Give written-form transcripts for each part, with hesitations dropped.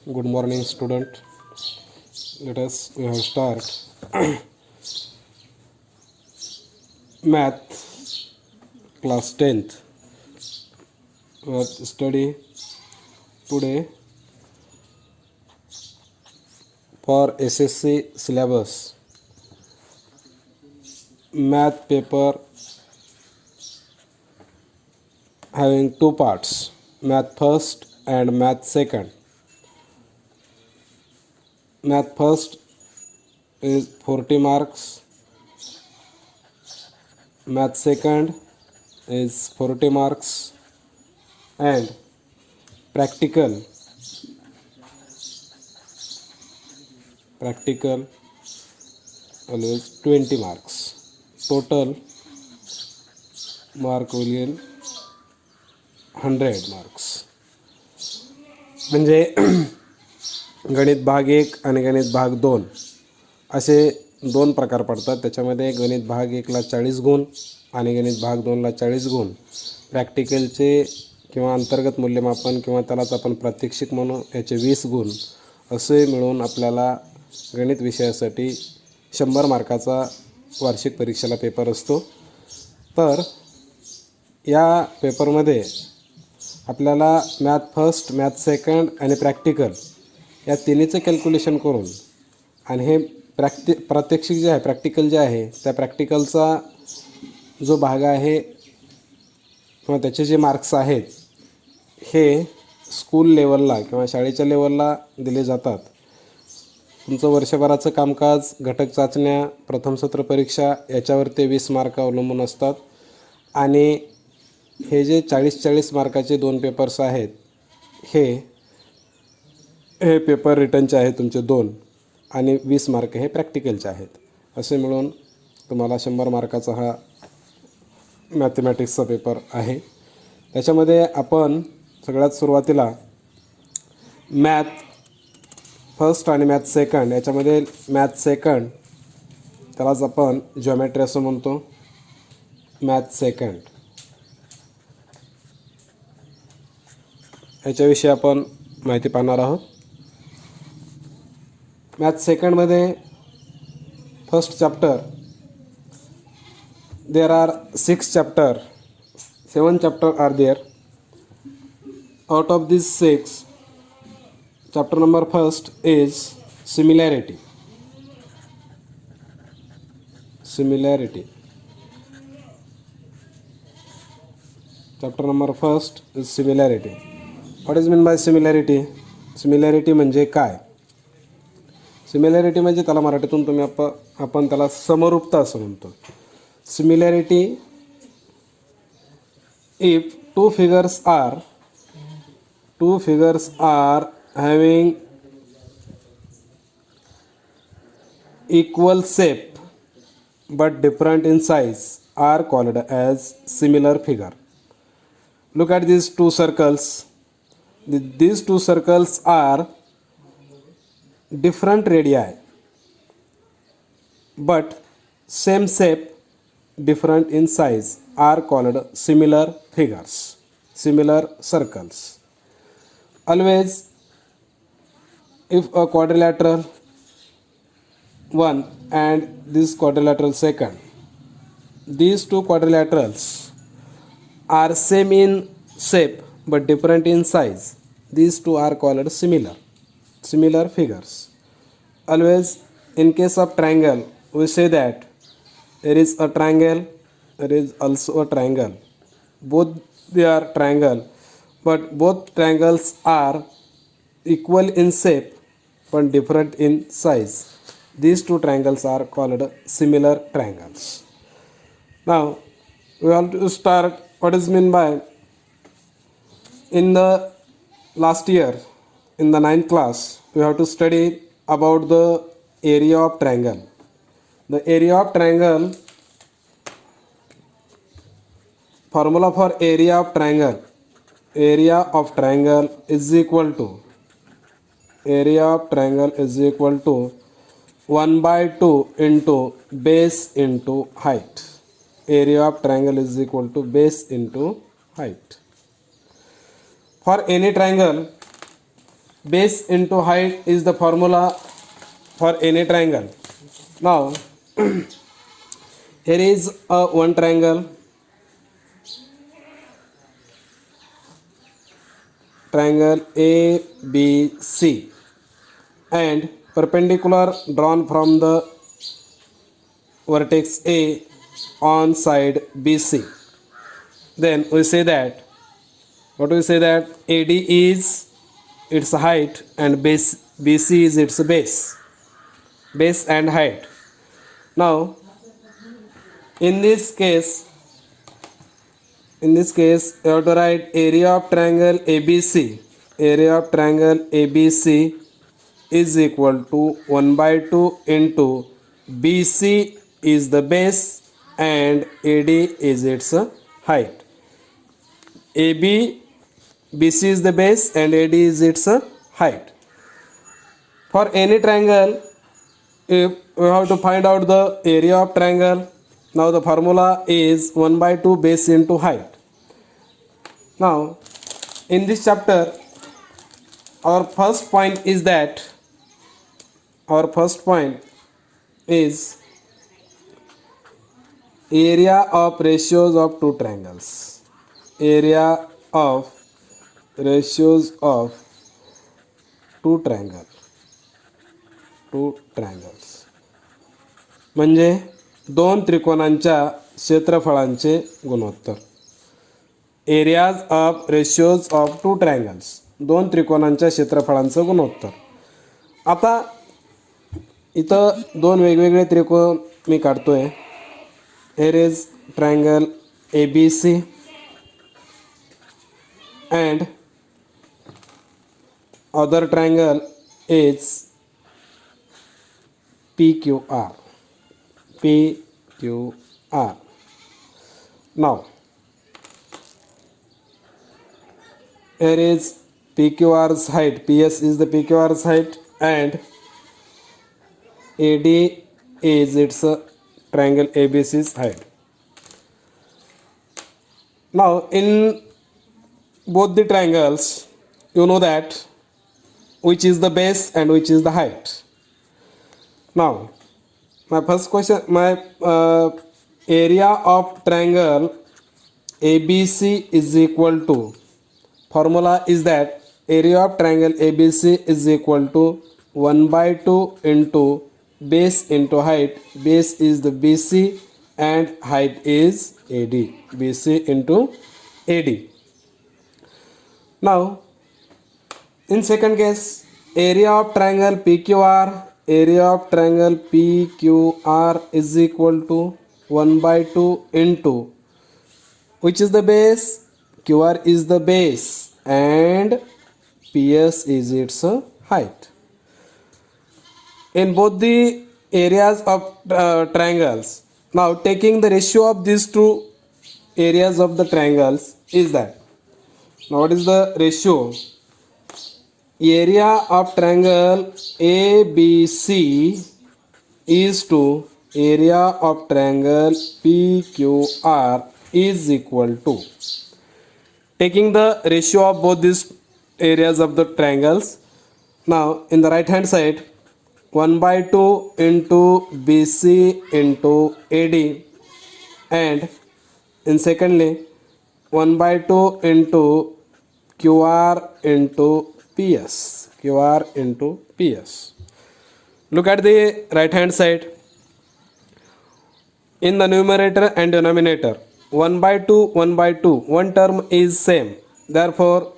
Good morning, student. We have start math class 10th. We have study today for SSC syllabus math paper having two parts, math first and math second. Math first is 40 marks, math second is 40 marks, and practical always 20 marks. Total mark will be 100 marks. म्हणजे गणित भाग 1 आणि गणित भाग 2 असे दोन प्रकार पडतात. त्याच्यामध्ये गणित भाग 1ला 40 गुण आणि गणित भाग 2ला 40 गुण. प्रॅक्टिकलचे किंवा अंतर्गत मूल्यमापन किंवा त्यालाच आपण प्रात्यक्षिक म्हणू याचे 20 गुण असे मिळून आपल्याला गणित विषयासाठी 100 मार्काचा वार्षिक परीक्षेला पेपर असतो. तर या पेपरमध्ये आपल्याला मॅथ फर्स्ट, मॅथ सेकंड आणि प्रॅक्टिकल या तिन्हीचं कॅल्क्युलेशन करून आणि हे प्रात्यक्षिक जे आहे, प्रॅक्टिकल जे आहे, त्या प्रॅक्टिकलचा जो भाग आहे किंवा त्याचे जे मार्क्स आहेत हे स्कूल लेवलला किंवा शाळेच्या लेवलला दिले जातात. तुमचं वर्षभराचं कामकाज, घटक चाचण्या, प्रथम सत्र परीक्षा याच्यावर ते 20 मार्क अवलंबून असतात. आणि हे जे 40-40 मार्काचे 2 पेपर्स आहेत हे पेपर रिटर्नचे आहेत तुमचे 2 आणि 20 मार्क हे प्रॅक्टिकलचे आहेत. असे मिळून तुम्हाला 100 मार्काचा हा मॅथमॅटिक्सचा पेपर आहे. त्याच्यामध्ये आपण सगळ्यात सुरुवातीला मॅथ फर्स्ट आणि मॅथ सेकंड याच्यामध्ये मॅथ सेकंड त्यालाच आपण जॉमेट्री असं म्हणतो. मॅथ सेकंड याच्याविषयी आपण माहिती पाहणार आहोत. मॅथ सेकंडमध्ये first chapter there are 6 chapter, 7 chapter are there. Out of these 6, chapter number first is similarity. Chapter number first is similarity. What is meant by similarity? Similarity म्हणजे काय? सिमिलॅरिटी म्हणजे त्याला मराठीतून तुम्ही आपण त्याला समरूपता असं म्हणतो. Similarity, if two figures are having equal shape but different in size are called as similar figure. Look at these two circles. These two circles are different radii but same shape, different in size are called similar figures, similar circles. Always if a quadrilateral 1 and this quadrilateral second, these two quadrilaterals are same in shape but different in size, these two are called similar figures. Always in case of triangle we say that there is a triangle, there is also a triangle. Both they are triangle but both triangles are equal in shape but different in size. These two triangles are called similar triangles. Now we have to start what is meant by, in the last year in the 9th class we have to study about the area of triangle. The area of triangle, formula for area of triangle is equal to 1/2 into base into height. Area of triangle is equal to base into height. For any triangle base into height is the formula for any triangle. Now here is a one triangle ABC and perpendicular drawn from the vertex A on side BC. Then we say that AD is its height and BC is its base and height. Now in this case you have to write area of triangle ABC is equal to 1/2 into BC is the base and AD is its height. BC is the base and AD is its height. For any triangle, if we have to find out the area of triangle, now the formula is 1/2 base into height. Now in this chapter our first point is area of ratios of two triangles. Area of ratios of two triangles म्हणजे दोन त्रिकोणांच्या क्षेत्रफळांचे गुणोत्तर. Areas of ratios of two triangles, दोन त्रिकोणांच्या क्षेत्रफळांचं गुणोत्तर. आता इथं दोन वेगवेगळे त्रिकोण मी काढतोय. here is triangle ABC and other triangle is PQR. Now here is PQR's height, PS is the PQR's height and AD is its triangle ABC's height. Now in both the triangles you know that which is the base and which is the height. Now my first question, area of triangle ABC is equal to, formula is that area of triangle ABC is equal to 1/2 into base into height. Base is the BC and height is AD. BC into AD. Now in second case, area of triangle PQR is equal to 1/2 into which is the base, QR is the base and PS is its height. In both the areas of triangles, now taking the ratio of these two areas of the triangles is that, now what is the ratio? Area of triangle ABC is to area of triangle PQR is equal to, taking the ratio of both these areas of the triangles. Now in the right hand side, 1/2 into BC into AD and in secondly 1/2 into QR into PS. Look at the right hand side. In the numerator and denominator, 1/2, one term is same. Therefore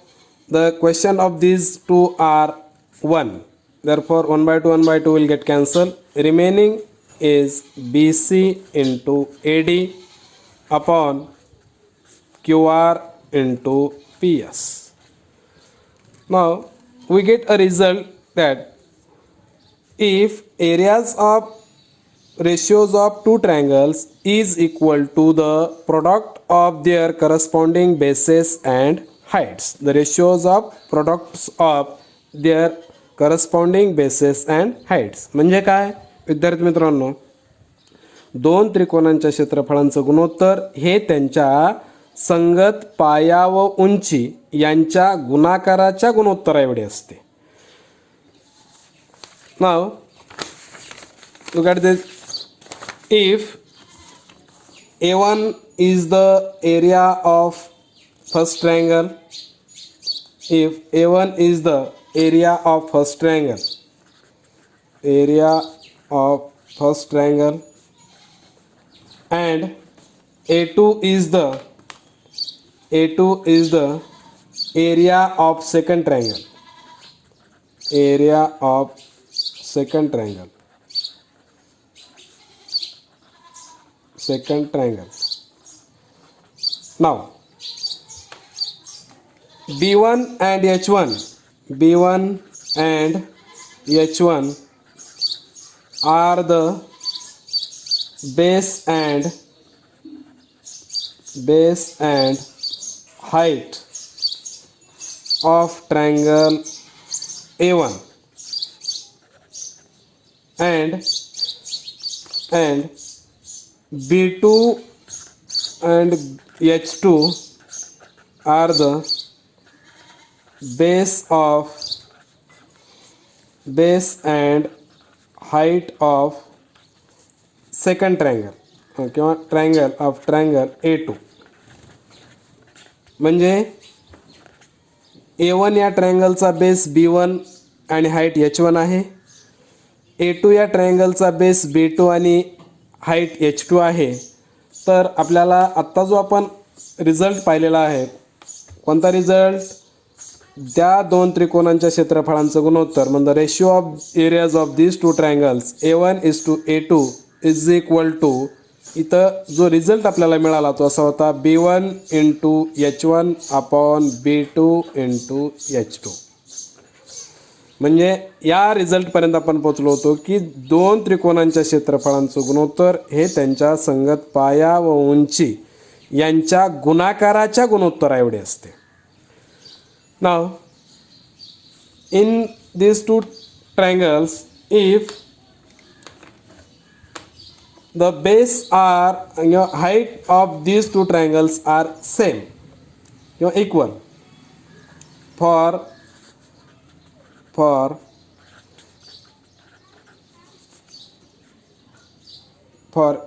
the question of these two are 1. Therefore 1/2 will get cancelled. Remaining is BC into AD upon QR into PS. Now we get a result that if areas of ratios of two triangles is equal to the product of their corresponding bases and heights, the ratios of products of their corresponding bases and heights म्हणजे काय विद्यार्थी मित्रांनो, दोन त्रिकोणांच्या क्षेत्रफळांचं गुणोत्तर हे त्यांच्या संगत पाया व उंची यांच्या गुणाकाराच्या गुणोत्तरा एवढे असते. Now look at this. If A1 is the area of first triangle, if A1 is the area of first triangle, area of first triangle, and A2 is the area of second triangle, area of second triangle, second triangle. Now B1 and H1, B1 and H1 are the base and height of triangle A1, and B2 and H2 are the base and height of second triangle किंवा triangle A2. म्हणजे A1 या ट्रायंगलचा base B1 आणि height H1 आहे. A2 या ट्रायंगलचा base B2 आणि height H2 आहे. तर आपल्याला आत्ता जो आपण रिझल्ट पाहिलेला आहे, कोणता रिझल्ट? त्या दोन त्रिकोणांच्या क्षेत्रफळांचं गुणोत्तर म्हणजे ratio of areas of these two triangles A1:A2 is equal to, इथं जो रिझल्ट आपल्याला मिळाला तो असा होता B1 × H1 upon B2 × H2. म्हणजे या रिझल्टपर्यंत आपण पोचलो होतो की दोन त्रिकोणांच्या क्षेत्रफळांचं गुणोत्तर हे त्यांच्या संगत पाया व उंची यांच्या गुणाकाराच्या गुणोत्तरा एवढे असते. Now in these two triangles, if the base are height of these two triangles are same equal for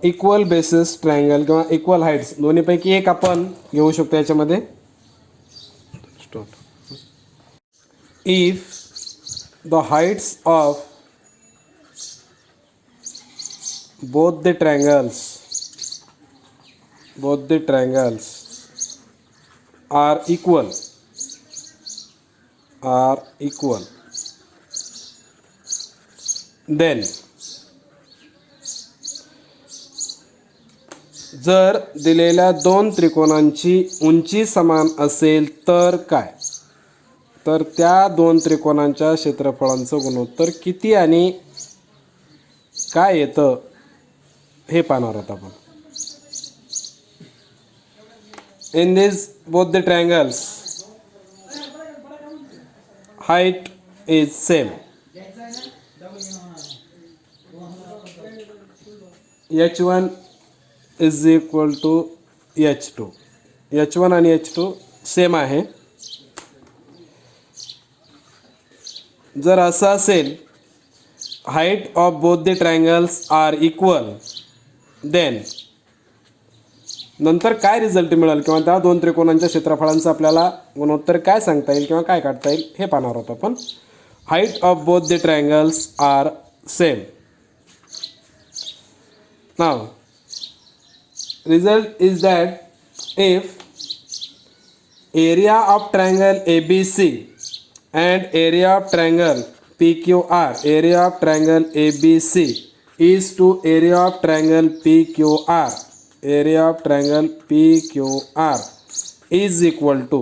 equal basis triangle किंवा equal heights, दोन्हीपैकी एक आपण घेऊ शकतो याच्यामध्ये. If the heights of both the triangles are equal, then जर दिलेल्या दोन त्रिकोणांची उंची समान असेल तर काय? तर त्या दोन त्रिकोणांच्या क्षेत्रफळांचं गुणोत्तर किती आणि काय येतं हे पाहणार आहोत आपण. In this both the triangles height is same. H1 is equal to H2. H1 आणि H2 सेम आहे. जर असं असेल, height of both the triangles are equal, then नंतर काय रिझल्ट मिळेल किंवा त्या दोन त्रिकोणांच्या क्षेत्रफळांचं आपल्याला गुणोत्तर काय सांगता येईल किंवा काय काढता येईल हे पाहणार आहोत आपण. Height of both the triangles are same. नाव result is that if area of triangle ABC and area of triangle PQR, area of triangle ABC is to area of triangle PQR, area of triangle PQR is equal to,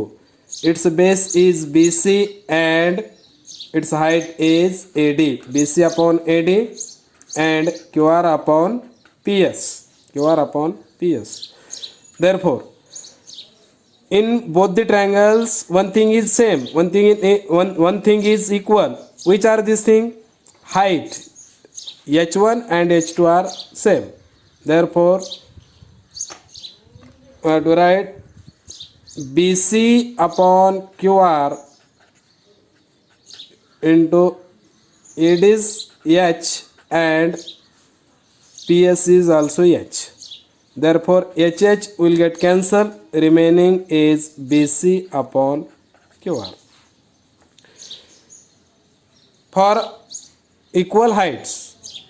its base is BC and its height is AD, BC upon AD and QR upon PS, QR upon PS. Therefore, in both the triangles, one thing is same, one thing is equal. Which are these things? Height H1 and H2 are same. Therefore, we have to write BC upon QR into AD's H and PS is also H. Therefore, HH will get cancelled. Remaining is BC upon QR. For equal heights,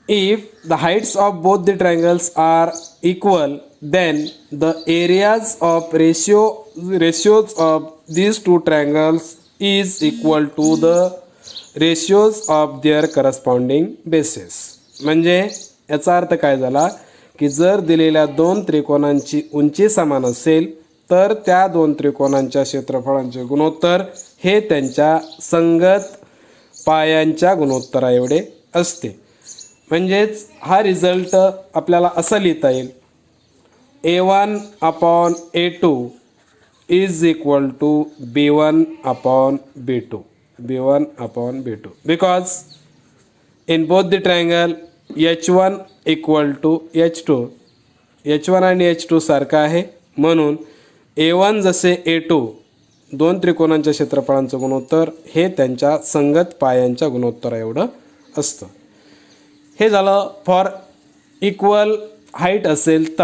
if the heights of both the triangles are equal, then the areas of ratios of these two triangles is equal to the ratios of their corresponding bases. म्हणजे याचा अर्थ काय झाला की जर दिलेल्या दोन त्रिकोणांची उंची समान असेल तर त्या दोन त्रिकोणांच्या क्षेत्रफळांचे गुणोत्तर हे त्यांच्या संगत पायांच्या गुणोत्तरा एवढे असते. म्हणजेच हा रिझल्ट आपल्याला असा लिहिता येईल A1 upon A2 is equal to B1 upon B2. B1 upon B2 because in both the triangle H1 equal to H2. H1 आणि H2 सारखा आहे म्हणून A1 जसे A2 दोन त्रिकोणांच्या क्षेत्रफळांचं गुणोत्तर हे त्यांच्या संगत पायांच्या गुणोत्तरा एवढं असतं. हे झालं फॉर इक्वल हाईट असेल तर.